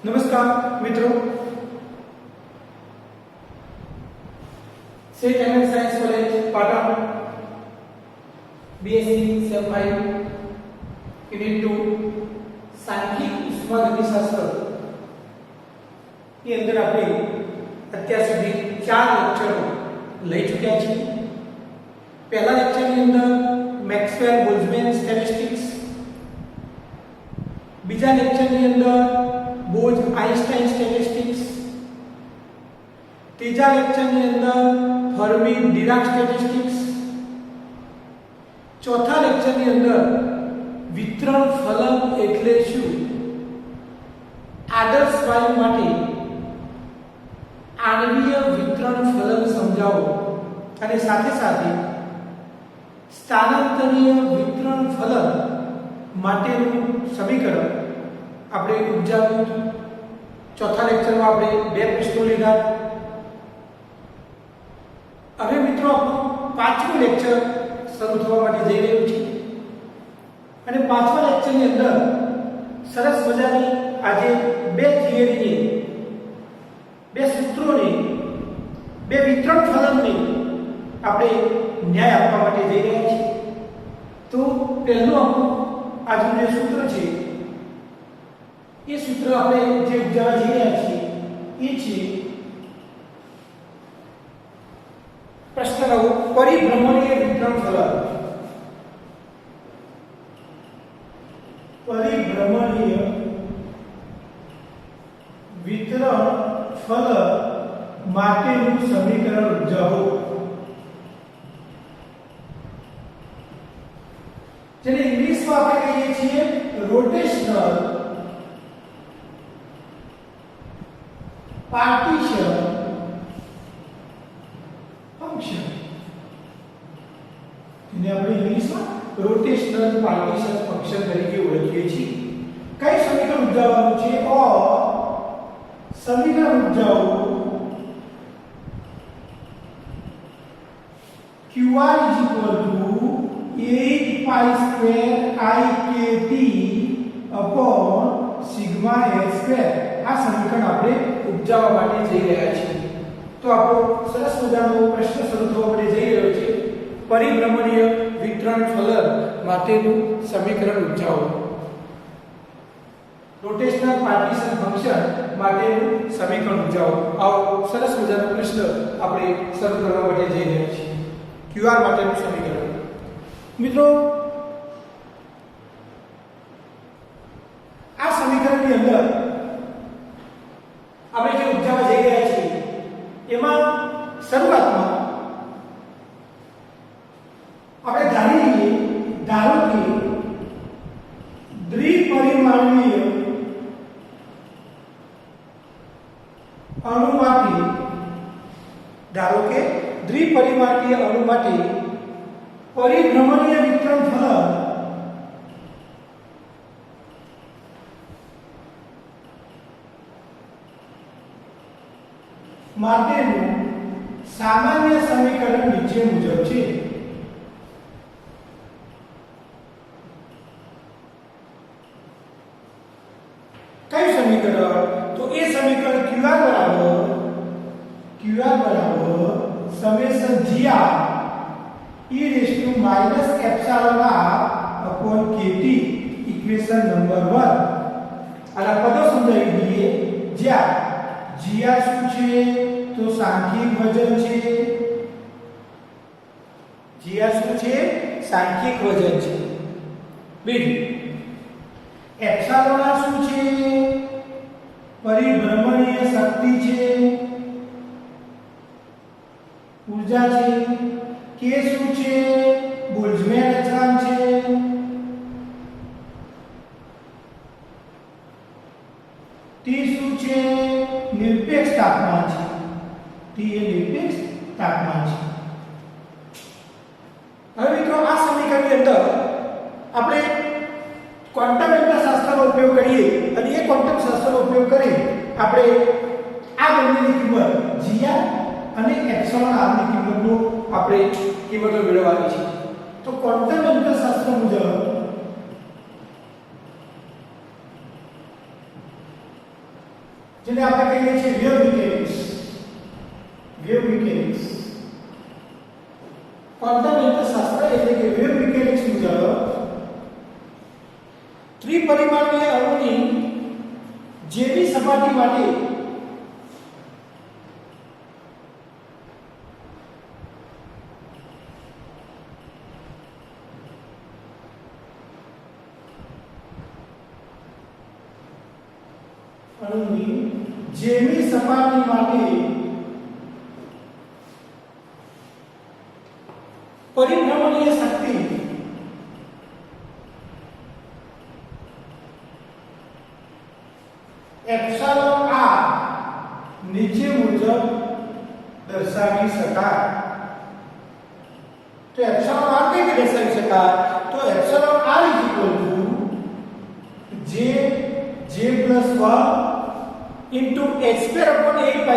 नमस्कार मित्रों, set and science college Patan BSc same 5 unit 2 सांख्यिक ઉષ્માગતિશાસ્ત્ર ની અંદર આપણે અત્યાર સુધી 4 લેક્ચરો લઈ ચૂક્યા છીએ। પહેલા લેક્ચરની અંદર મેક્સવેલ બોલ્ટ્ઝમેન સ્ટેટિસ્ટિક્સ, બીજા લેક્ચરની અંદર બોઝ આઇન્સ્ટાઇન સ્ટેટિસ્ટિક્સ, ત્રીજા લેક્ચરની અંદર ફર્મી ડિરાક સ્ટેટિસ્ટિક્સ, ચોથા લેક્ચરની અંદર વિતરણ ફલન એટલે શું, આદર્શ વાયુ માટે આણ્વીય વિતરણ ફલન સમજાવો અને સાથે સાથે સ્થાનાંતરીય વિતરણ ફલન માટેનું સમીકરણ આપણે ઉપજાવ્યું હતું। ચોથા લેક્ચરમાં આપણે બે પ્રશ્નો લીધા। હવે મિત્રો આપણું પાંચમું લેક્ચર શરૂ થવા માટે જઈ રહ્યું છે અને પાંચમા લેક્ચરની અંદર સરસ મજાની આજે બે થિયરીની, બે સૂત્રોની, બે વિતરણ ફલનની આપણે ન્યાય આપવા માટે જઈ રહ્યા છીએ। તો પહેલું આપણું આજનું જે સૂત્ર છે એ સૂત્ર આપણે જે ઉપજાવવા જઈ રહ્યા છીએ એ છે પ્રશ્ન 9 પરિભ્રમણીય વિતરણ ફલન। પરિભ્રમણીય વિતરણ ફલન માટેનું સમીકરણ ઉપજાવો, જેને ઇંગ્લિશમાં આપણે કહીએ છીએ રોટેશનલ પાર્ટીશન ફંક્શન। એને આપણે ઇંગ્લિશમાં રોટેશનલ પાર્ટીશન ફંક્શન તરીકે ઓળખીએ છીએ। કઈ સમીકરણ ઉપજાવવાનું છે? સમીકરણ ઉપજાવો QR = 8π2IKT/σ2। આ સમીકરણ આપણે ઉપજાવવા માટે જઈ રહ્યા છીએ। તો આપણો સરસ મજાનો પ્રશ્ન શરૂ થવા માટે જઈ રહ્યો છે, પરિભ્રમણીય વિતરણ ફલન માટેનું સમીકરણ ઉપજાવો, રોટેશનલ પાર્ટીશન ફંક્શન માટેનું સમીકરણ ઉપજાવો। આવો સરસ મજાનો પ્રશ્ન આપણે શરૂ કરવા માટે જઈ રહ્યા છીએ, QR માટેનું સમીકરણ। મિત્રો, આ સમીકરણની અંદર આપણે જે ઉપજાવવા જઈ રહ્યા છીએ એમાં શરૂઆતમાં આપણે ધારી લઈએ, ધારો કે દ્વિપરિમાણીય અણુ માટે, ધારો કે દ્વિપરિમાણીય અણુ માટે પરિભ્રમણીય વિતરણ ફલન માટેનું સામાન્ય સમીકરણ નીચે મુજબ છે। કયું સમીકરણ? તો એ સમીકરણ QR = σ(e⁻epsilon r/kT equation number 1। આના પદો સમજાવી દઈએ, જ્યાં gr શું છે? તો સાંખ્યિક વજન છે। gr શું છે? સાંખ્યિક વજન છે। બીજું એપ્સિલોન r શું છે? પરિભ્રમણીય શક્તિ છે, ઊર્જા છે। k શું છે? બોલ્ટ્ઝમેન અચળાંક છે। T શું છે? નિરપેક્ષ તાપમાન છે। T એ નિરપેક્ષ તાપમાન છે। હવે મિત્રો, આ સમીકરણની અંદર આપણે ક્વોન્ટમ તત્વશાસ્ત્રનો ઉપયોગ કરીએ અને એ ક્વોન્ટમ શાસ્ત્રનો ઉપયોગ કરી આપણે આ બંનેની કિંમત gr અને એપ્સિલોન r ની કિંમતનો આપણે કિંમતો મેળવવાની છે। તો ક્વોન્ટમ તત્વશાસ્ત્ર મુજબ જેને આપણે કહીએ છીએ wave mechanics. Wave mechanics quantum યંત્રશાસ્ત્ર એટલે કે વેવ મિકેનિક્સ મુજબ ત્રિપરિમાણીય અણુની જેવી સપાટી માટે અણુની જેવી સપાટી માટે પરિભ્રમણીય શક્તિ એપ્સિલોન r નીચે મુજબ દર્શાવી શકાય. તો એપ્સિલોન r કેવી રીતે દર્શાવી શકાય? તો epsilon r j + 1 into h²/8π²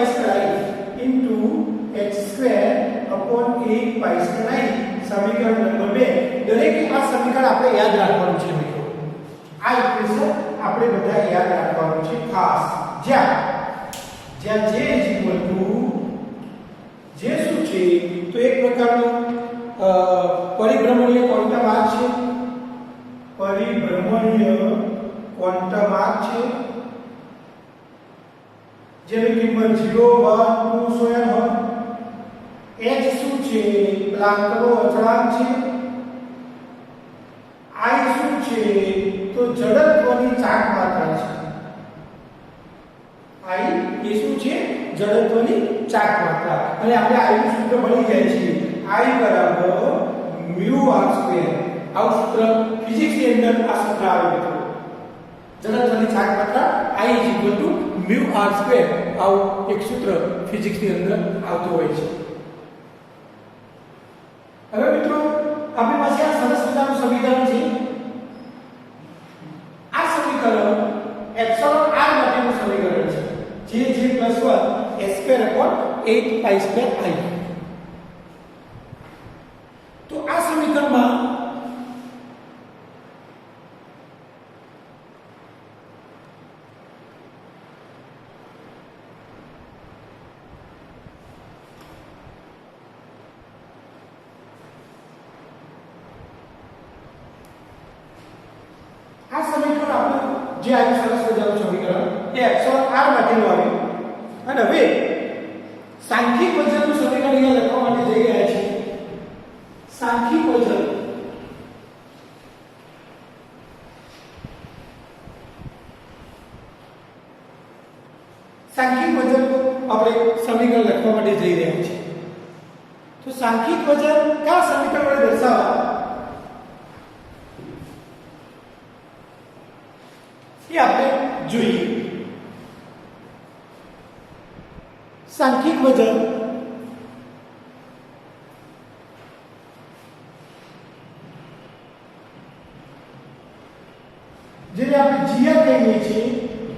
into h²/8π² સમીકરણ નંબર 2. દરેક આ સમીકરણ આપણે યાદ રાખવાનું છે મિત્રો. આ ઇક્વેશન આપણે બધા યાદ રાખવાનું છે ખાસ. જ્યાં j શું છે? તો એક પ્રકારનું પરિભ્રમણીય ક્વોન્ટમ આર્ક છે. પરિભ્રમણીય ક્વોન્ટમ આર્ક છે જેની કિંમત 0 1 2 સોયન હોય. h શું છે? પ્લાન્કનો અચળાંક છે. I શું છે? તો જડત્વની ચાક માત્રા છે. I એ શું છે? જડત્વની ચાક માત્રા. અને આપણે I નું સૂત્ર મળી જાય છે. I μ r². આવું સૂત્ર ફિઝિક્સની અંદર આ સૂત્ર આવે છે. જડત્વની ચાક માત્રા I μ r². આવું એક સૂત્ર ફિઝિક્સની અંદર આવતું હોય છે. હવે મિત્રો આપણી પાસે આ સરસ મજાનું સમીકરણ છે. આ સમીકરણ એપ્સિલોન r માટેનું સમીકરણ છે. j + 1 h²/8π²i. તો આ સમીકરણમાં જે આ સરસ મજાનું સમીકરણ એ એપ્સિલોન r માટેનું આવ્યું. અને હવે સાંખ્યિક વજનનું સમીકરણ અહીંયા લખવા માટે જઈ રહ્યા છીએ. સાંખ્યિક વજન આપણે સમીકરણ લખવા માટે જઈ રહ્યા છીએ. તો સાંખ્યિક વજન કયા સમીકરણ વડે દર્શાવવા એ આપણે જોઈએ. સાંખ્યિક વજન જેને આપણે જીઆર કહીએ છીએ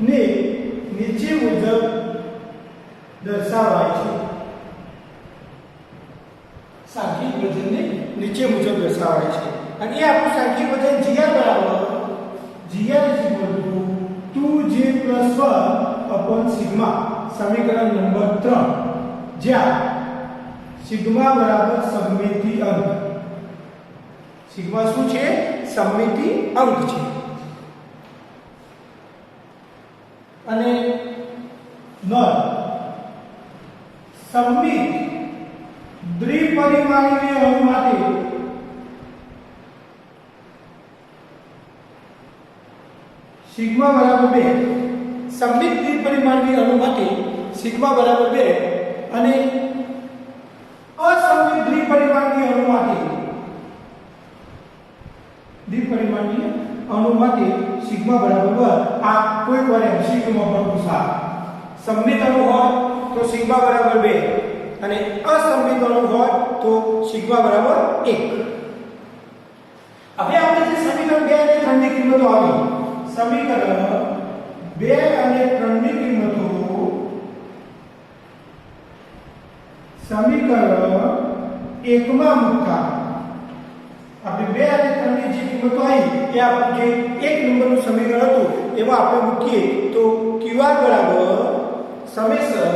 ને નીચે મુજબ દર્શાવાય છે. સાંખ્યિક વજનને નીચે મુજબ દર્શાવાય છે. અને એ આપણું સાંખ્યિક વજન જીઆર બરાબર GR = 2j + 1 સિગ્મા. સમીકરણ નંબર 3 જ્યાં સિગ્મા બરાબર સમમિતિ અંક. સિગ્મા શું છે? સમમિતિ અંક છે. અને નોંધ સમમિત દ્વિપરિમાણીય અણુ માટે સિગ્મા બરાબર 2. સમમિત દ્વિપરિમાણીય અણુ માટે સિગ્મા બરાબર 2 અને અસમમિત દ્વિપરિમાણીય અણુ માટે સિગ્મા બરાબર 1. આ કોઈ વાર એમસીક્યુમાં પણ પૂછાય. સમમિત અણુ હોય તો સિગ્મા બરાબર 2 અને અસમમિત અણુ હોય તો સિગ્મા બરાબર 1. હવે આપણે જે સમીકરણ 2 અને 3 ની કિંમતો આવી, સમીકરણ 2 અને 3 ની કિંમતો સમીકરણ 1 માં મૂકતા આપણે 2 અને 3 ની જે કિંમતો આવી એ આપણું જે 1 નંબરનું સમીકરણ હતું એમાં આપણે મૂકીએ તો qr બરાબર સમેશન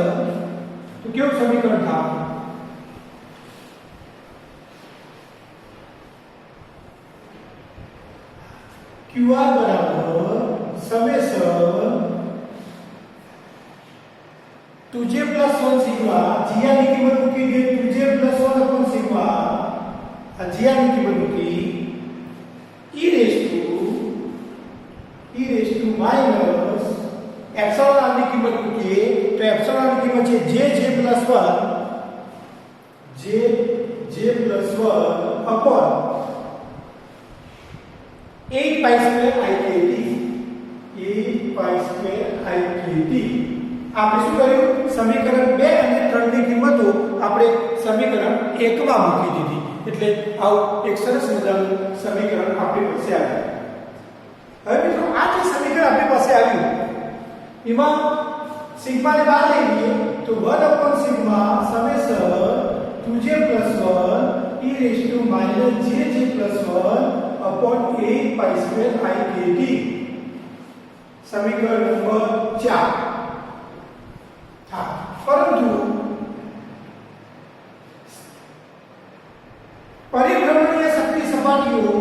તો કેવું સમીકરણ થાય QR બરાબર સમેશન 2j + 1 સિગ્મા gr ની કિંમત મૂકી દે 2j + 1 upon સિગ્મા આ gr ની કિંમત મૂકી e raised to minus epsilon ની કિંમત મૂકીએ તો એપ્સિલોન ની કિંમત છે jj + 1 upon 8 pi square IKT આપણે શું કર્યું સમીકરણ 2 અને 3 ની કિંમતો આપણે સમીકરણ 1 માં મૂકી દીધી એટલે આવું એક સરસ મજાનું સમીકરણ આપણી પાસે આવ્યું હવે મિત્રો આ જે સમીકરણ આપણી પાસે આવ્યું એમાં સિગ્મા ને બહાર લઈ લઈએ તો 1 upon sigma summation 2j + 1 e raised to minus jj + 1 upon 8 pi square IKT સમીકરણ નંબર 4 હા પરંતુ પરિભ્રમણીય શક્તિ સપાટીઓ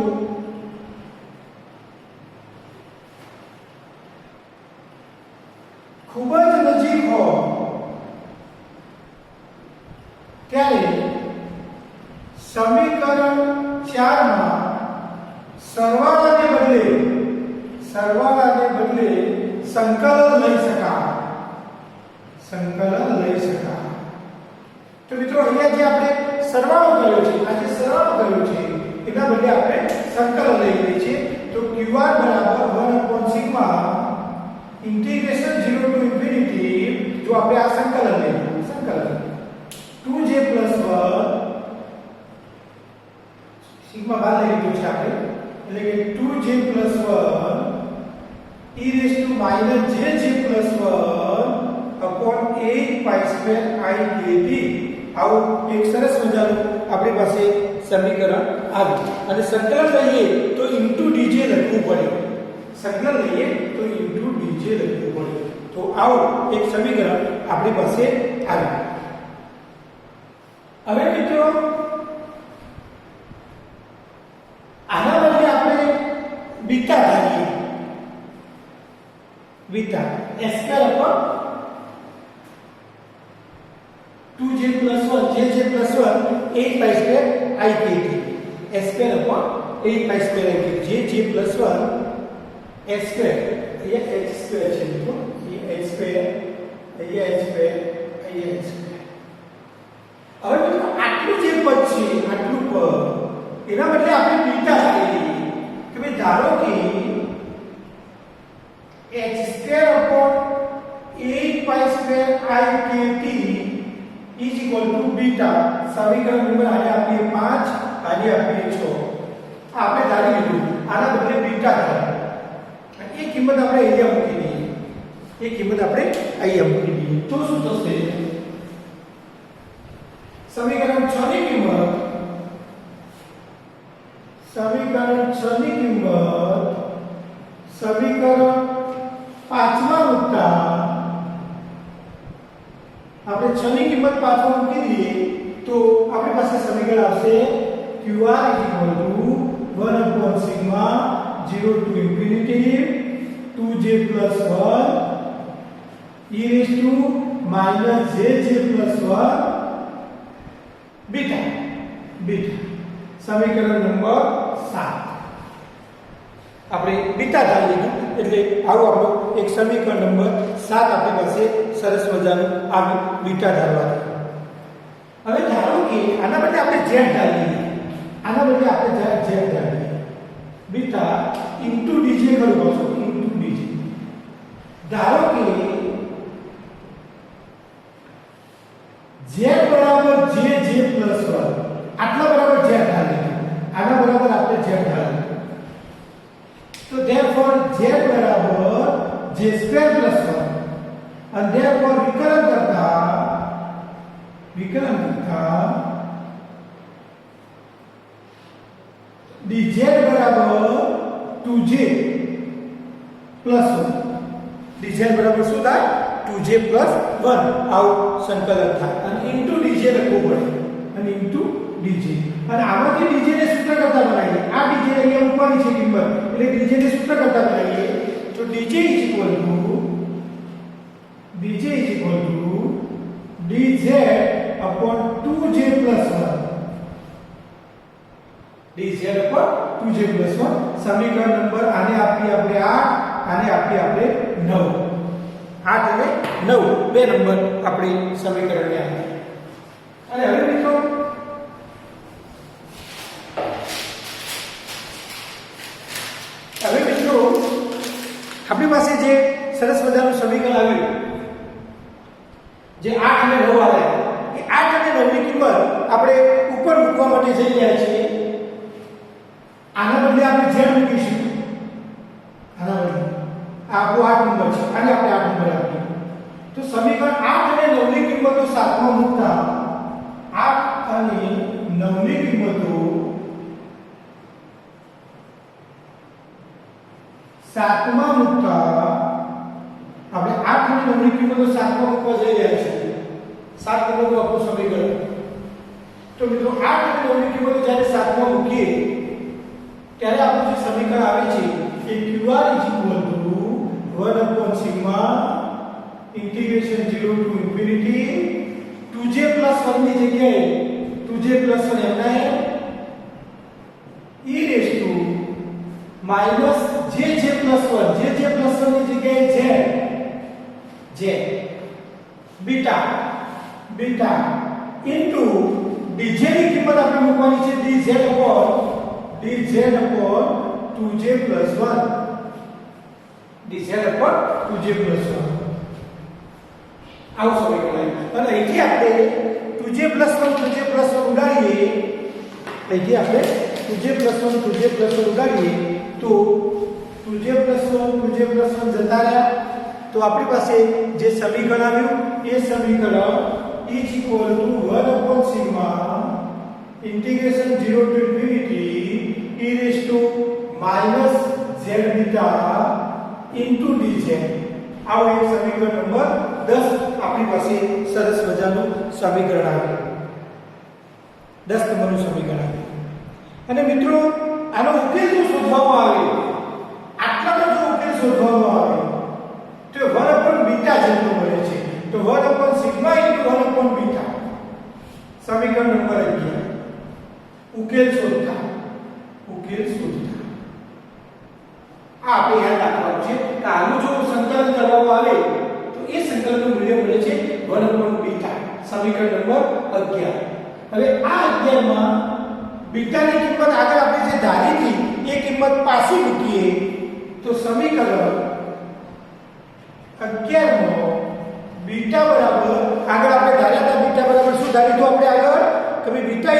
ખૂબ જ નજીક હોય ત્યારે સમીકરણ 4 માં સરવાળાને બદલે સંકલન લઈ શકાય તો મિત્રો અહીંયા જે આપણે સરવાળો કર્યો છે આ જે સરવાળો કર્યો છે એના બદલે આપણે સંકલન લઈ લઈએ છીએ તો qr બરાબર 1 upon sigma integration 0 to infinity જો આપણે આ સંકલન લઈએ 2j + 1 સિગ્મા બહાર લઈ લીધું છે આપણે એટલે કે 2j + 1 e raised to minus jj + 1 upon 8 pi square IKT આવું એક સરસ મજાનું આપણી પાસે સમીકરણ આવ્યું અને સંકલન લઈએ તો dj લખવું પડે તો આવું એક સમીકરણ આપણી પાસે આવ્યું હવે મિત્રો આના બદલે આપણે બીટા ધારીએ beta s² upon 2j + 1 jj + 1 8 pi square IKT s² upon 8 pi square IKT jj + 1 s² અહીંયા h² છે મિત્રો અહીંયા h² અહીંયા h² અહીંયા h². હવે મિત્રો આટલું જે પદ છે આટલું પદ એના બદલે આપણે બીટા ધારીએ કે ભાઈ ધારો કે h² upon 8 pi square IKT is equal to beta સમીકરણ નંબર આને આપીએ 5 આને આપીએ 6 આપણે ધારી લીધું આના બદલે બીટા ધારીએ એ કિંમત આપણે અહીંયા મૂકી દઈએ તો શું થશે સમીકરણ 6 ની કિંમત સમીકરણ 5 માં મૂકતા આપણે 6 ની કિંમત 5 માં મૂકી દઈએ તો આપણી પાસે સમીકરણ આવશે qr = 1 upon sigma 0 to infinity 2j + 1 e raised to minus jj + 1 beta समीकरण नंबर 7 આપણે બીટા ધારી લીધું એટલે આવું આપણો એક સમીકરણ નંબર 7 આપણી પાસે સરસ મજાનું આવ્યું બીટા ધારવાથી હવે ધારો કે આના બદલે આપણે z ધારીએ બીટા dj કરું છું dj ધારો કે z બરાબર jj + 1 આટલા બરાબર z ધારીએ આના બરાબર આપણે z ધારીએ તો therefore z બરાબર j² + 1 અને therefore વિકલન કરતા dz બરાબર 2j + 1 dz બરાબર શું થાય 2j 2j + 1 આવું સંકલન થાય અને ઇન્ટુ dj લખવું પડે અને ઇન્ટુ dj અને આમાંથી dj ને સૂત્ર કરતા બનાવીએ આ dj ને અહીંયા મૂકવાની છે કિંમત એટલે dj ને સૂત્ર કરતા બનાવીએ તો dj = dj dz upon 2j + 1 dz upon 2j + 1 સમીકરણ નંબર આને આપી આપણે 8 આને આપી આપણે 9 8 અને 9 બે નંબર આપણે સમીકરણને આપ્યા અને હવે મિત્રો આપણી પાસે જે સરસ મજાનું સમીકરણ આવ્યું જે 8 અને 9 આવ્યા એ 8 અને 9 ની કિંમત આપણે ઉપર મૂકવા માટે જઈ રહ્યા છીએ આના બદલે આપણે z મૂકીશું આના બદલે આપણો 8 નંબર છે આને આપણે 8 નંબર આપીએ તો સમીકરણ 8 અને 9 ની કિંમતો સાથમાં મૂકતા 8 અને 9 ની કિંમતો સાતમા મૂકતા આપણે 8 અને 9 ની કિંમતો સાતમા મૂકવા જઈ રહ્યા છીએ 7 નંબરનું આપણું સમીકરણ તો મિત્રો 8 અને 9 ની કિંમતો જ્યારે સાતમા મૂકીએ ત્યારે આપણું જે સમીકરણ આવે છે કે qr = 1/σ (0 to infinity 2j + 1 ની જગ્યાએ 2j + 1 એમના એમ e raised to -jj + 1 jj + 1 ની જગ્યાએ z બીટા into dj ની કિંમત આપણે મૂકવાની છે dz upon 2j + 1 dz upon 2j + 1 આવું સમીકરણ અને અહીંથી આપણે 2j + 1 ઉડાડીએ અહીંથી આપણે 2j + 1 ઉડાડીએ તો 2j + 1 જતા રહ્યા તો આપણી પાસે જે સમીકરણ આવ્યું એ સમીકરણ e = 1/σ (0 to infinity e raised to -z beta into dz આવું એક સમીકરણ નંબર 10 આપણી પાસે સરસ મજાનું સમીકરણ આવ્યું 10 નંબરનું સમીકરણ આવ્યું અને મિત્રો આનો ઉકેલ જો શોધવામાં આવે આટલાનો જો ઉકેલ શોધવામાં આવે તો 1/β જેટલો મળે છે તો 1/σ * 1/β સમીકરણ નંબર 11 ઉકેલ શોધતા આ આપણે યાદ રાખવાનું છે કે આનું જો સંકલન કરવામાં આવે તો એ સંકલનનું મૂલ્ય મળે છે 1/β સમીકરણ નંબર 11 હવે આ 11 માં બીટાની કિંમત આગળ આપણે જે ધારી હતી એ કિંમત પાછી મૂકીએ તો સમીકરણ 11 માં બીટા બરાબર આગળ આપણે ધાર્યા હતા બીટા બરાબર શું ધાર્યું હતું આપણે આગળ કે ભાઈ બીટા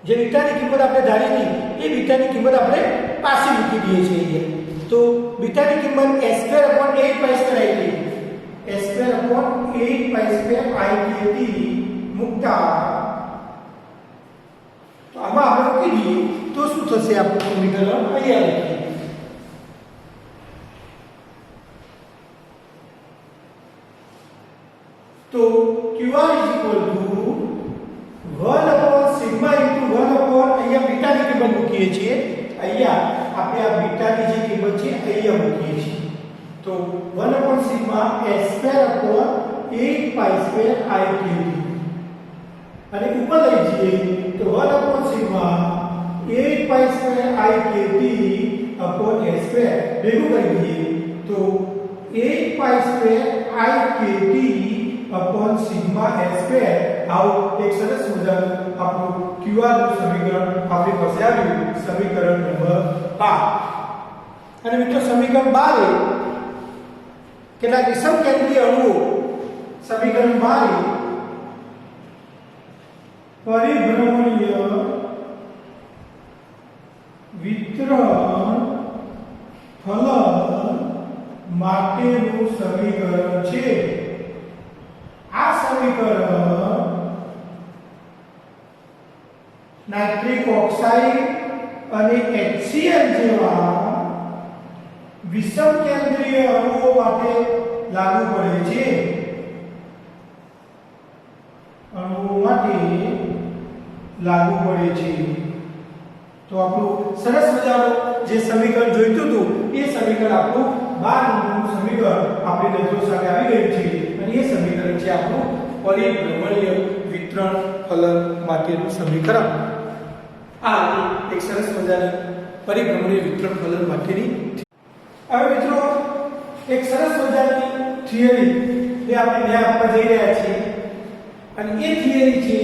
જે બીટાની કિંમત આપણે ધારી હતી એ બીટાની કિંમત આપણે પાછી મૂકી દઈએ છીએ તો બીટાની કિંમત s²/8π² આવી ગઈ s²/8π² મૂકતા તો આમાં આપણે મૂકી દઈએ તો શું થશે આપણું સમીકરણ અહીંયા લખીએ તો qr = 1/σ * 1/, અહીંયા બીટાની કિંમત મૂકીએ છીએ અહીંયા આપણે આ બીટાની જે કિંમત છે અહીંયા મૂકીએ છીએ તો 1/σ s²/8π² અને ઉપર લઈ જઈએ તો 1/σ 8π²(s²) ભેગું કરી દઈએ તો 8π²(σ s²) આવું એક સરસ મજાનું આપણું qr નું સમીકરણ આપણી પાસે આવ્યું સમીકરણ નંબર 12 અને મિત્રો સમીકરણ 12 કેટલાક વિષમ કેન્દ્રીય અણુઓ સમીકરણ 12 પરિભ્રમણીય વિતરણ ફલન માટેનું સમીકરણ છે આ સમીકરણ નાઇટ્રિક ઓક્સાઇડ અને HCl જેવા વિષમ કેન્દ્રીય અણુઓ માટે લાગુ પડે છે, અણુઓ માટે લાગુ પડે છે. તો આપણું સરસ મજાનું જે સમીકરણ જોઈતું હતું એ સમીકરણ આપણું 12 નંબરનું સમીકરણ આપણી નજરો સામે આવી ગયું છે અને એ સમીકરણ છે આપણું પરિભ્રમણીય વિતરણ ફલન માટેનું સમીકરણ. આ એક સરસ મજાની પરિભ્રમણીય વિતરણ ફલન માટેની. હવે મિત્રો એક સરસ મજાની થિયરી જે આપણે ન્યાય આપવા જઈ રહ્યા છીએ અને એ થિયરી છે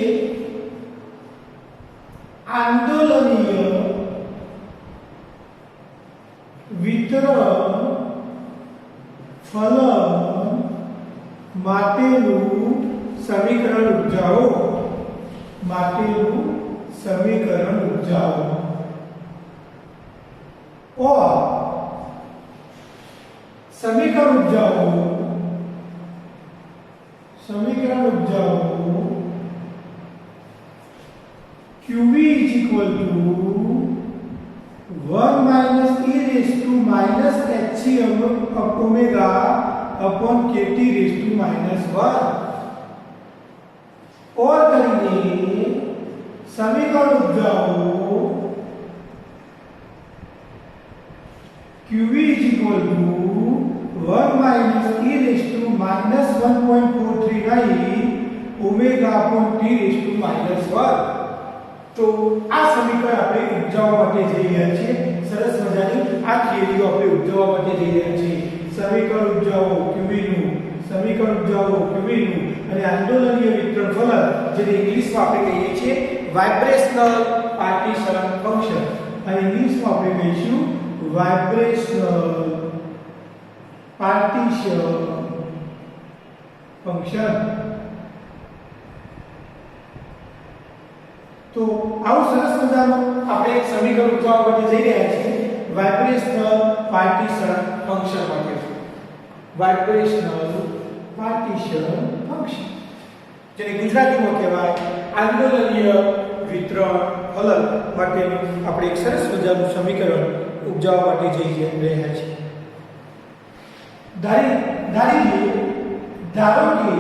આંદોલનીય વિતરણ ફલન માટેનું સમીકરણ ઉપજાવો. और समीकरण उपजाओ QV is equal to 1 minus e raised to minus hcm omega upon kt raised to minus 1. और करेंगे समीकरण उपजाओ QV is equal to 1 minus e raised to minus 1.439 omega upon t raised to minus 1. તો આ સમીકરણ આપણે ઉપજાવવા માટે જઈ રહ્યા છીએ. સરસ મજાની આ થિયરીઓ આપણે ઉપજાવવા માટે જઈ રહ્યા છીએ. સમીકરણ ઉપજાવો QV નું, સમીકરણ ઉપજાવો QV નું અને આંદોલનીય વિતરણ ફલન જેને ઇંગ્લિશમાં આપણે કહીએ છીએ વાઇબ્રેશનલ પાર્ટીશન ફંક્શન અને ઇંગ્લિશમાં આપણે કહીશું વાઇબ્રેશનલ પાર્ટીશન ફંક્શન. તો આવું સરસ મજાનું આપણે એક સમીકરણ ઉકેલવા માટે જઈ રહ્યા છીએ વાઇબ્રેશનલ પાર્ટીશન ફંક્શન માટે. વાઇબ્રેશનલ પાર્ટીશન ફંક્શન જેને ગુજરાતીમાં કહેવાય આંદોલનીય વિતરણ ફલન માટેનું આપણે એક સરસ મજાનું સમીકરણ ઉપજાવવા માટે જઈ રહ્યા છીએ. ધારો કે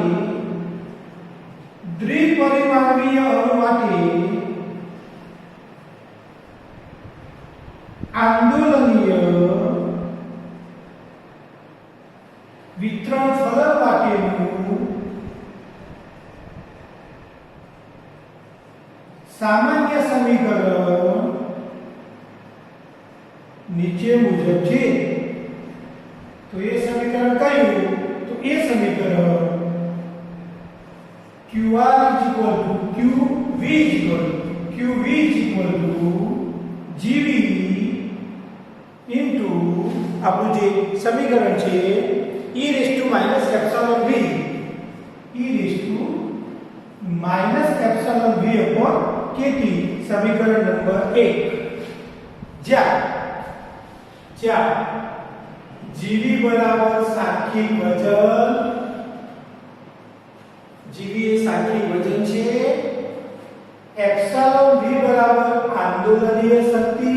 દ્વિપરિમાણીય અણુ માટે આંદોલનીય વિતરણ ફલન માટેનું સામાન્ય સમીકરણ નીચે મુજબ છે. તો એ સમીકરણ કયું? તો એ સમીકરણ QR is equal to QV is equal to GV into આપણું જે સમીકરણ છે e raised to minus epsilon v upon kt સમીકરણ નંબર 1 જ્યાં GV બરાબર સાંખ્યિક વજન, GV એ સાંખ્યિક વજન છે, એપ્સિલોન v બરાબર આંદોલનીય શક્તિ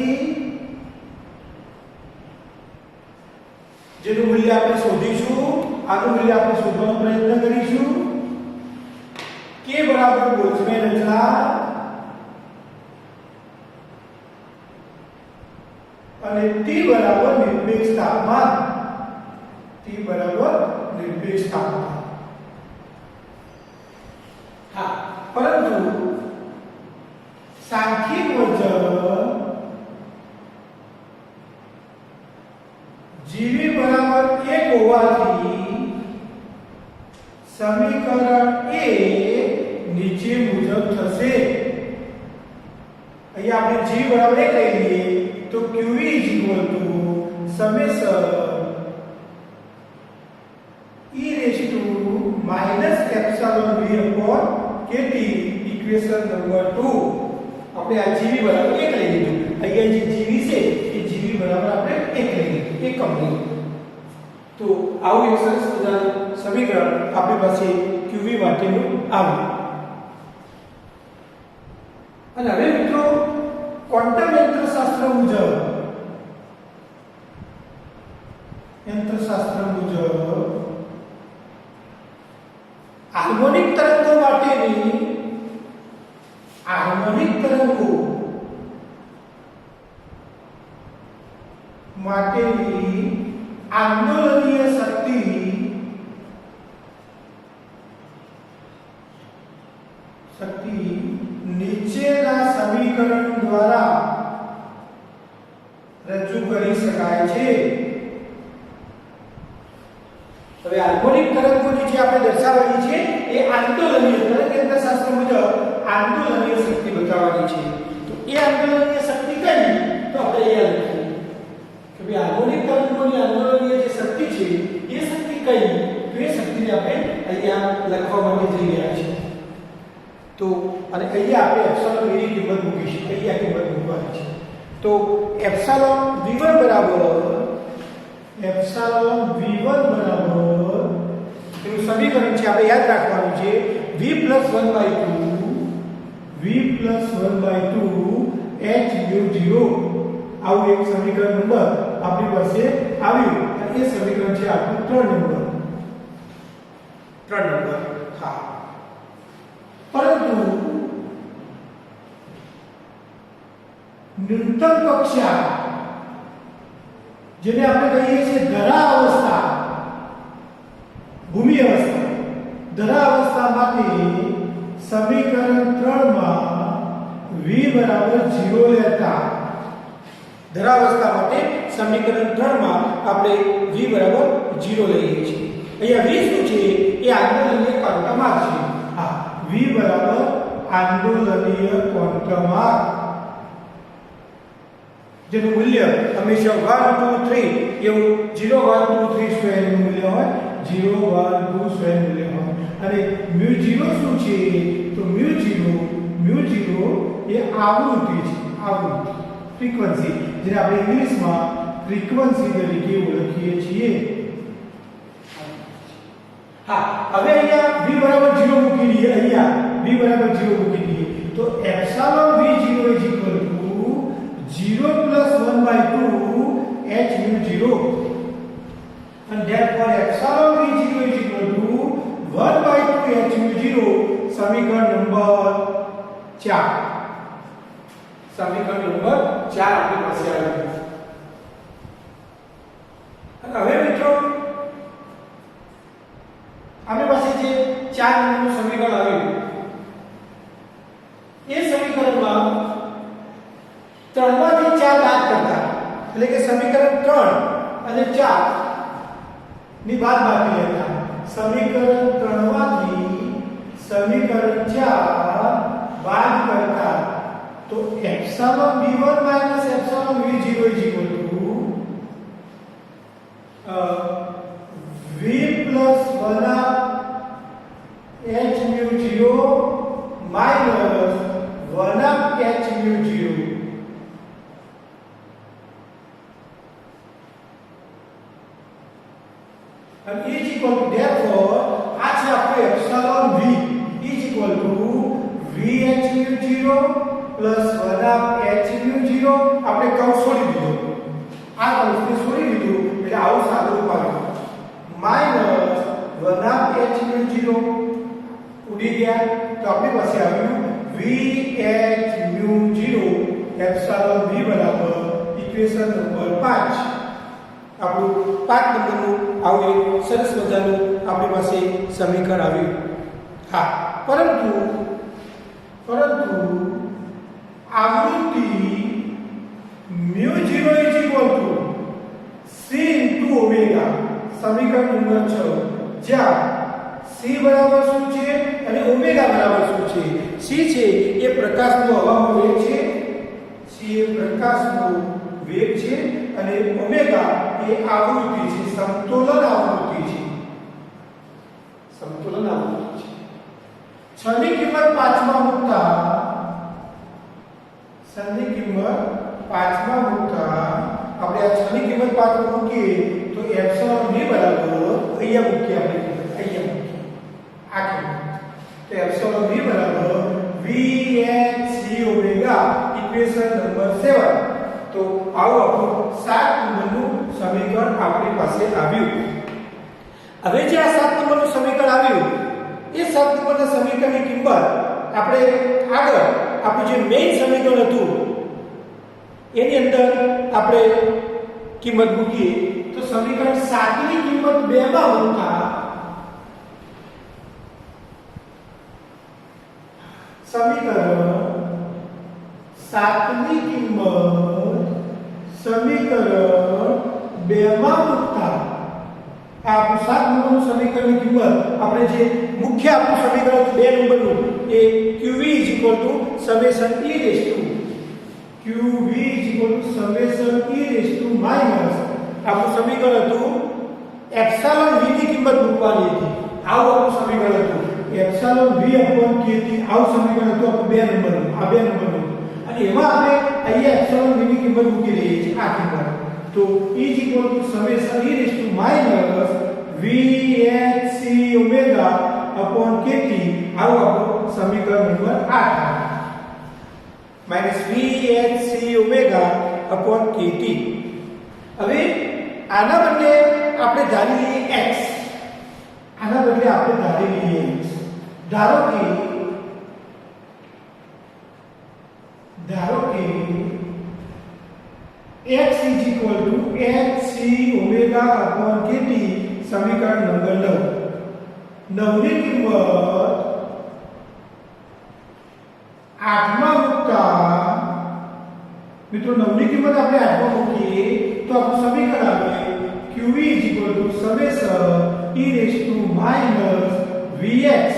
જેનું મૂલ્ય આપણે શોધીશું. આનું મૂલ્ય આપણે શોધવાનો પ્રયત્ન કરીશું. k બરાબર બોલ્ટ્ઝમેન અચળાંક અને T બરાબર નિરપેક્ષ તાપમાન. હા, પરંતુ સાંખ્યિક વજન GV બરાબર 1 હોવાથી સમીકરણ એ નીચે મુજબ થશે. અહીંયા આપણે G બરાબર 1 લઈ લઈએ તો QV is equal to summation e raised to minus epsilon v upon kt equation number 2. આપણે આ GV બરાબર 1 લઈ લીધું. અહીંયા જે GV છે એ GV બરાબર આપણે 1 લઈ લીધું, એકમ લઈ લીધું. તો આવું એક સરસ મજાનું સમીકરણ આપણી પાસે QV માટેનું આવ્યું. અને હવે મિત્રો ક્વોન્ટમ યંત્રશાસ્ત્ર મુજબ યંત્રશાસ્ત્ર મુજબ હાર્મોનિક તરંગો માટેની આંદોલનીય શક્તિ નીચેના સમીકરણ દ્વારા રજૂ કરી શકાય છે. હવે હાર્મોનિક તરંગોની જે આપણે દર્શાવવાની છે એ આંદોલનીય તરંગ યંત્રશાસ્ત્ર મુજબ આંદોલનીય શક્તિ બતાવવાની છે. તો એ આંદોલનીય શક્તિ કઈ? તો આપણે એ લખીએ કે ભાઈ હાર્મોનિક તરંગોની આંદોલનીય જે શક્તિ છે એ શક્તિ કઈ? તો એ શક્તિને આપણે અહીંયા લખવા માટે જઈ રહ્યા છીએ. તો અને અહીંયા આપણે એપ્સિલોન ની કિંમત મૂકીશું. અહીંયા કિંમત મૂકવાની છે. તો એપ્સિલોન v1 બરાબર એનું સમીકરણ છે આપણે યાદ રાખવાનું છે v + 1/2 h μ0 આવું એક સમીકરણ નંબર આપણી પાસે આવ્યું અને એ સમીકરણ છે આપણું 3 નંબર. હા, પરંતુ ન્યૂનતમ કક્ષા જેને આપણે કહીએ છીએ ધરા અવસ્થા, ભૂમિ અવસ્થા, ધરા અવસ્થા માટે સમીકરણ 3 માં v બરાબર 0 લેતા ધરા અવસ્થા માટે સમીકરણ 3 માં આપણે v બરાબર 0 લઈએ છીએ. અહીંયા v શું છે? એ આંદોલનીય ક્વોન્ટમ છે. હા, v બરાબર આંદોલનીય ક્વોન્ટમ જેનું મૂલ્ય હંમેશા 1 2 3 એવું 0 1 2 3 સ્ક્વેરનું મૂલ્ય હોય, 0 1 2 સ્ક્વેર મૂલ્ય હોય. અને μ0 શું છે? તો μ0 એ આવૃત્તિ છે, આવૃત્તિ, ફ્રીક્વન્સી, જેને આપણે ઇંગ્લિશમાં ફ્રીક્વન્સી તરીકે ઓળખીએ છીએ. હા, હવે અહીંયા v બરાબર 0 મૂકી દઈએ. અહીંયા v બરાબર 0 મૂકી દઈએ તો epsilon v0 0 + 1/2 h μ0 and therefore epsilon v0 1/2 h μ0 સમીકરણ નંબર 4 આપણી પાસે આવ્યું. અને હવે મિત્રો આપણી પાસે જે 4 નંબરનું સમીકરણ આવ્યું એ સમીકરણમાં 3 માંથી 4 બાદ કરતા, એટલે કે સમીકરણ 3 અને 4 ની બાદબાકી લેતા સમીકરણ 3 માંથી સમીકરણ 4 બાદ કરતા તો epsilon v1 - epsilon v0 v + 1/h μ0 - 1/h μ0 and is equal to therefore આ છે આપણે epsilon v is equal to vh μ0 plus 1/h μ0 આપણે કૌંસ છોડી દીધો, આ કૌંસને છોડી દીધું એટલે આવું સાદું રૂપ આવ્યું માઈનસ 1/h μ0 ઉડી ગયા તો આપણી પાસે આવ્યું vh μ0 એપ્સિલોન v બરાબર ઇક્વેશન નંબર 5. આપણું 5 નંબરનું આવું એક સરસ મજાનું આપણી પાસે સમીકરણ આવ્યું. હા, પરંતુ આવૃત્તિ μ0 c * ઓમેગા સમીકરણ નંબર 6 જ્યાં c બરાબર શું છે અને ઓમેગા બરાબર શું છે? c છે એ પ્રકાશનો હવામાં વેગ છે, c એ પ્રકાશનો વેગ છે અને ઓમેગા એ આવૃત્તિ છે, સમતોલન આવૃત્તિ છે. છની કિંમત 5માં મૂકતા આપણે આ છની કિંમત 5 માં મૂકીએ તો એપ્સિલોન v બરાબર અહીંયા મૂકીએ આપણે કિંમત આ કિંમત તો એપ્સિલોન v બરાબર vhc ઓમેગા ઇક્વેશન નંબર 7. તો આવું આપણું 7 નંબરનું સમીકરણ આપણી પાસે પાસે આવ્યું. હવે જે આ 7 નંબરનું સમીકરણ આવ્યું એ 7 નંબરના સમીકરણની કિંમત આપણે આગળ આપણું જે મેઇન સમીકરણ હતું એની અંદર આપણે કિંમત મૂકીએ તો સમીકરણ 7 ની કિંમત 2 માં મૂકતા સમીકરણ 7 ની કિંમત સમીકરણ 2 માં મૂકતા આ 7 નંબરનું સમીકરણની કિંમત આપણે જે મુખ્ય આપણું સમીકરણ 2 નંબરનું એ qv summation e raised to qv summation e raised to minus આપણું સમીકરણ હતું એપ્સિલોન v ની કિંમત મૂકવાની હતી. આવું આપણું સમીકરણ હતું એપ્સિલોન v kt. આવું સમીકરણ હતું આપણું 2 નંબરનું આ 2 નંબરનું અને એમાં આપણે અહીંયા એપ્સિલોન v ની કિંમત મૂકી રહી છે આ કિંમત. તો e summation e raised to minus vhc omega upon kt આવું આપણું સમીકરણ number 8 minus vhc omega upon kt. હવે આના બદલે આપણે ધારી લઈએ x. આના બદલે આપણે ધારી લઈએ x. ધારો કે x hc omega upon kt સમીકરણ નંબર 9. 9 ની કિંમત 8 માં મૂકતા મિત્રો 9 ની કિંમત આપણે 8 માં મૂકીએ તો આપણું સમીકરણ આવે qv summation e raised to minus vx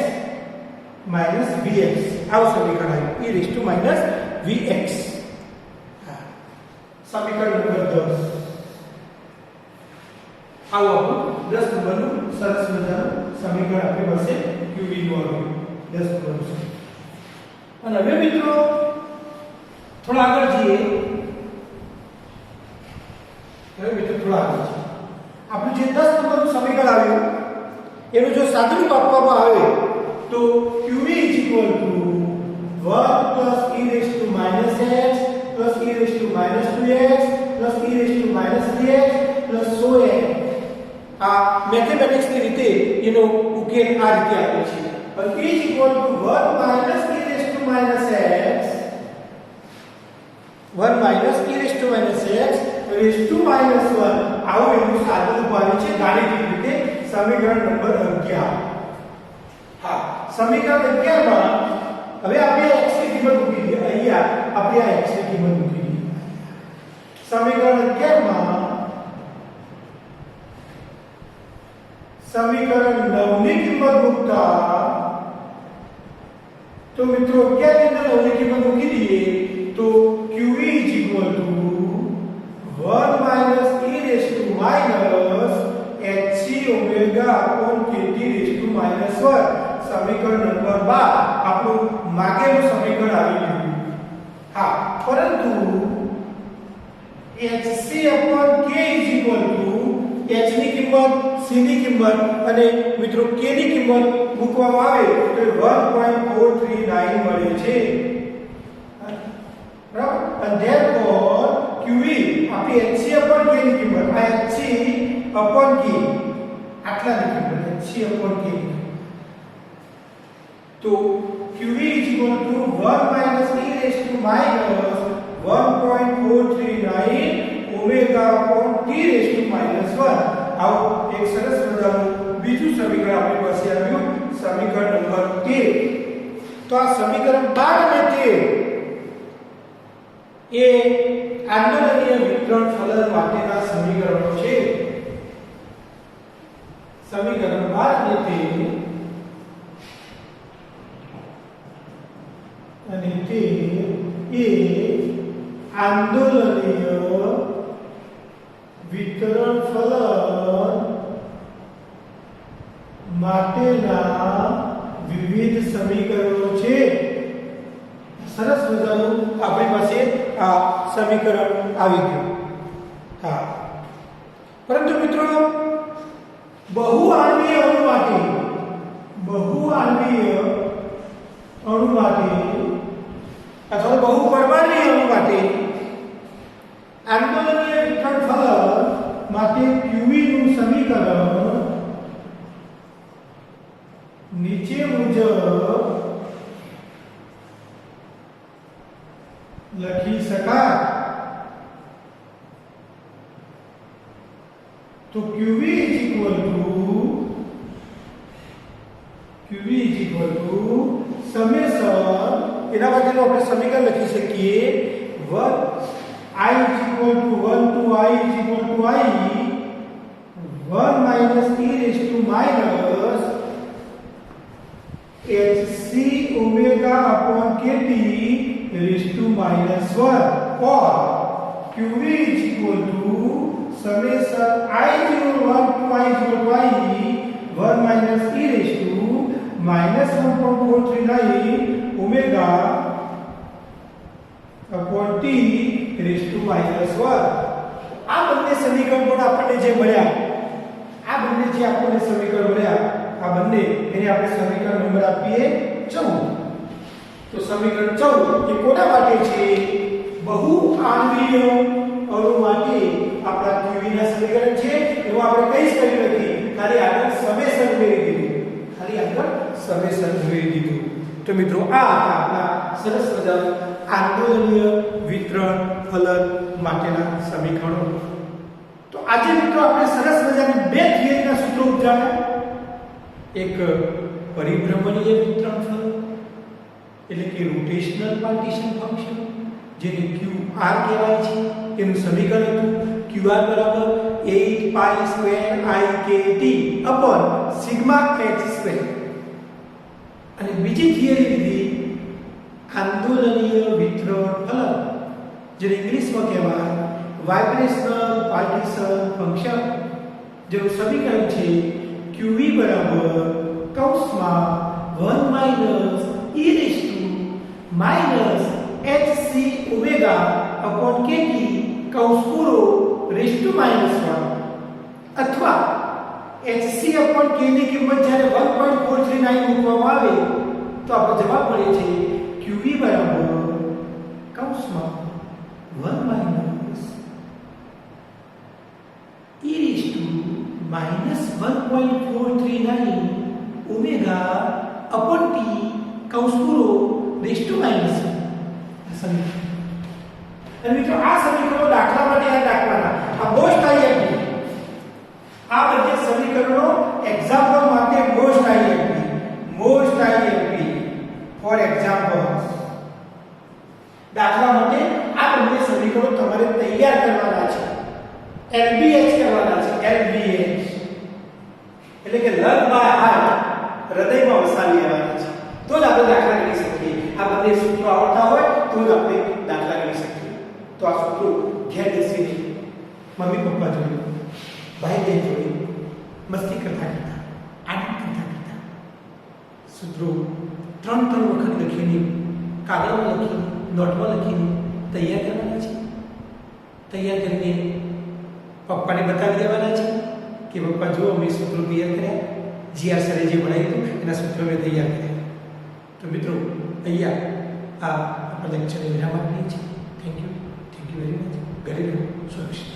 આવું સમીકરણ આવે e raised to minus vx. સમીકરણ નંબર 10 આવો આપણું 10 નંબરનું સરસ મજાનું સમીકરણ આપણી પાસે qv નું આવ્યું 10 નંબરનું. અને હવે મિત્રો થોડા આગળ જઈએ. આપણું જે 10 નંબરનું સમીકરણ આવ્યું એનું જો સાદુરૂપ આપવામાં આવે તો qv 1 plus e raised to minus x plus e raised to minus 2x plus e raised to minus 3x plus so on. આ મેથેમેટિક્સ ની રીતે એનો ઉકેલ આ રીતે આપે છે. પણ e 1 minus e raised to minus x 1 minus e raised to minus x raised to minus 1 આવું એનું સાદુરૂપ આવે છે ગાણિતિક રીતે સમીકરણ નંબર 11. હા, સમીકરણ 11 માં હવે આપણે x ની કિંમત મૂકી દઈએ. અહીંયા આપણે આ x ની કિંમત મૂકી દઈએ. સમીકરણ 11 માં સમીકરણ 9 ની કિંમત મૂકતા તો મિત્રો 11 ની અંદર 9 ની કિંમત મૂકી દઈએ તો qv 1 minus e raised to minus hc omega upon kt raised to minus 1 સમીકરણ નંબર 12 આપણું માગેલું સમીકરણ આવી ગયું. હા, પરંતુ hc upon k h ની કિંમત c ની કિંમત અને મિત્રો k ની કિંમત મૂકવામાં આવે તો 1.439 મળે છે. બરાબર. and therefore qv આપણી hc upon k ની કિંમત આ hc upon k આટલાની કિંમત hc upon k તો qv 1 minus e raised to minus 1.439 omega upon t raised to minus 1 આવું એક સરસ મજાનું બીજું સમીકરણ આપણી પાસે આવ્યું સમીકરણ નંબર 13. તો આ સમીકરણ 12 અને 13 એ આંદોલનીય વિતરણ ફલન માટેના સમીકરણો છે. સમીકરણ 12 અને 13 એ આંદોલનીય વિતરણ ફલન માટેના વિવિધ સમીકરણો છે. સરસ મજાનું આપણી પાસે આ સમીકરણ આવી ગયું. હા, પરંતુ મિત્રો બહુઆણ્વીય અણુ માટે અથવા બહુપરમાણ્વીય અણુ માટે આંદોલનીય વિતરણ ફલન માટે qv નું સમીકરણ નીચે મુજબ લખી શકાય. તો QV is equal to summation, એના માટેનું આપણે સમીકરણ લખી શકીએ 1 I is equal to 1 to I is equal to I 1 minus e raised to minus hc omega upon kt raised to minus 1 or QV is equal to summation I is equal to 1 to I is equal to I 1 minus e raised to minus 1.439 omega upon t raised to minus 1. આ બંને સમીકરણ પણ આપણને જે મળ્યા, આ બંને જે આપણને સમીકરણ મળ્યા, આ બંને એને આપણે સમીકરણ નંબર આપીએ 14. તો સમીકરણ 14 એ કોના માટે છે? બહુ આણ્વીય અણુ માટે આપણા QV ના સમીકરણ છે. એમાં આપણે કઈ જ કરી નથી, ખાલી આગળ સમેશન ઉમેરી દીધું, તો મિત્રો આ આપણા સરસ મજાનું આંદોલનીય વિતરણ ફલન માટેના સમીકરણો. તો આજે મિત્રો આપણે સરસ મજાની બે થિયરીના સૂત્રો ઉજાણ્યા. એક પરિભ્રમણીય વિતરણ ફલન એટલે કે રોટેશનલ પાર્ટીશન ફંક્શન, જેને QR કહેવાય છે, એનું સમીકરણ હતું QR બરાબર 8 pi square IKT upon sigma h square. અને બીજી થિયરી લીધી આંદોલનીય વિતરણ ફલન, જેને ઇંગ્લિશમાં કહેવાય વાઇબ્રેશનલ પાર્ટીશન ફંક્શન, જેનું સમીકરણ છે QV બરાબર કૌંસમાં 1 minus e raised to minus hc omega upon kt કૌંસ પૂરો raised to minus 1 અથવા hc upon k ની કિંમત જ્યારે 1.439 મૂકવામાં આવે તો આપણો જવાબ મળે છે QV બરાબર કૌંસમાં 1 minus e raised to minus 1.439 omega upon t કૌંસ પૂરો raised to minus 1. અને મિત્રો આ સમીકરણો દાખલા માટે યાદ રાખવાના. આ મોસ્ટ આઈએમપી, આ બધા સમીકરણો એક્ઝામ્પલ માટે મોસ્ટ આઈએમપી ફોર એક્ઝામ્પલ્સ. દાખલા માટે આ બધા સમીકરણો તમારે તૈયાર કરવાના છે, LBH કરવાના છે. LBH એટલે કે લર્ન બાય હાર્ટ, હૃદયમાં વસાવી લેવાના છે, તો જ આપણે દાખલા કરી શકીએ. આ બધા સૂત્રો આવડતા હોય તો જ આપણે દાખલા કરી શકીએ. તો આ સૂત્રો ઘેર બેસીને મમ્મી પપ્પા જોડે, ભાઈ બહેન જોડે મસ્તી કરતા આનંદ કરતા સૂત્રો 3 વખત લખીને, કાગળમાં લખીને, નોટમાં લખીને તૈયાર કરવાના છે. તૈયાર કરીને પપ્પાને બતાવી દેવાના છે કે પપ્પા જુઓ મેં સૂત્રો તૈયાર કર્યા, જીઆર સરે જે ભણાવ્યું એના સૂત્રો મેં તૈયાર કર્યા. તો મિત્રો અહીંયા આ આપણા લેક્ચરને વિરામ આપીએ છીએ. Thank you very much. ઘરે રહો સુરક્ષિત.